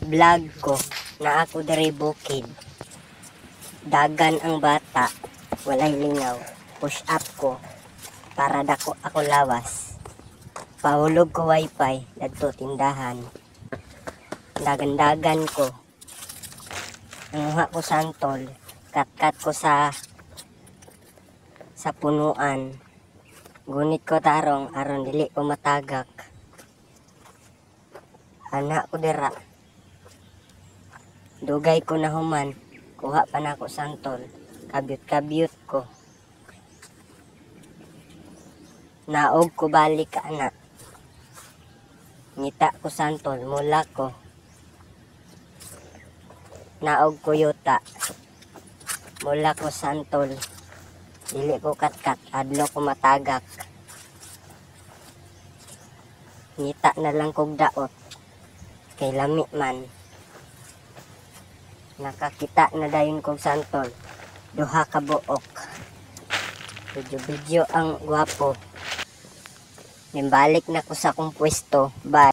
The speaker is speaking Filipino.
vlog ko na ako diri bukid. Dagan ang bata, walay lingaw. Push up ko para dako ako lawas. Pahulog ko wifi, dagto tindahan. Dagan-dagan ko. Nanguha ko santol, kat-kat ko sa punuan. Gunit ko tarong aron dili ko matagak. Anak ko dira. Dugay ko na human, kuha pa na ko santol. Kabyut-kabyut ko. Naog ko balik ka anak. Ngita ko santol, mula ko. Naog ko yuta. Mula ko santol. Dili ko kat-kat, adlo ko matagak. Ngita na lang kog daot. Kay lami man. Nakakita na dayon kog santol. Duha ka buok. Video ang gwapo. Nimbalik na ko sa kong pwesto. Bye.